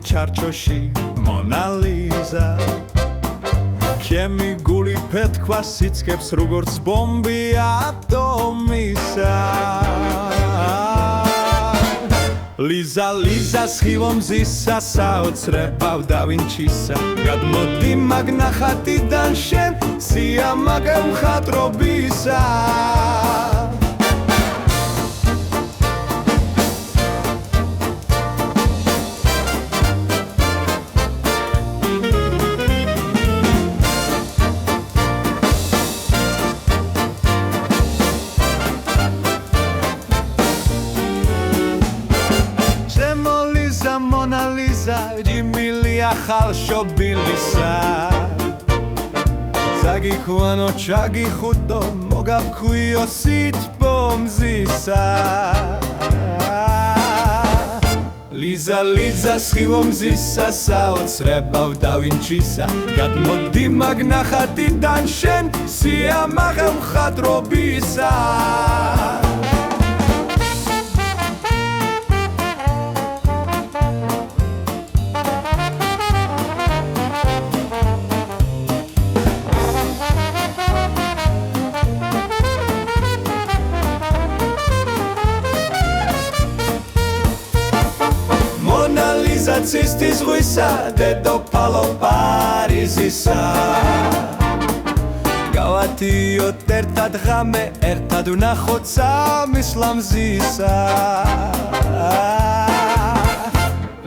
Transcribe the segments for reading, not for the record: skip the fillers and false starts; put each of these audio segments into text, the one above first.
ჩარჩოში მონალიზა ჩემი გული ფეთქვა სიცხებს როგორც ბომბი ატომისა ლიზა ლიზა სხივომზისა საოცრებავ დავინჩისა გადმოდი მაგნახატიდან შენ სიამაყე მხატვრობისა მონალიზა ჯიმილია ხალშობილისა ზაგიხვანო ჩაგიხუტო მოგავქვიო სიტბომზისა ლიზა ლიზა სხივომზისა საოცრებავ დავინჩისა გადმოდი მაგნახატიდან შენ სიამაყე მხატვრობისა ცისთის ზღვისა დედოფალო პარიზისა გავათიოთ ერთად ღამე ერთად ვნახოთ სამის ლამზისა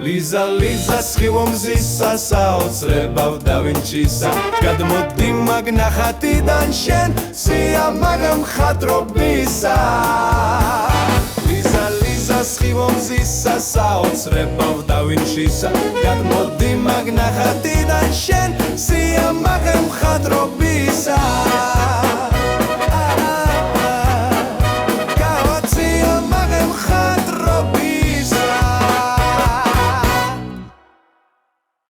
ლიზა ლიზა სხივომზისა საოცრებავ დავინჩისა გადმოდი მაგნახატიდან შენ სიამაყე მხატვრობისა სხივომზისა საოცრებავ დავინჩისა გადმოდი მაგნახატიდან შენ სიამაყე მხატვრობისა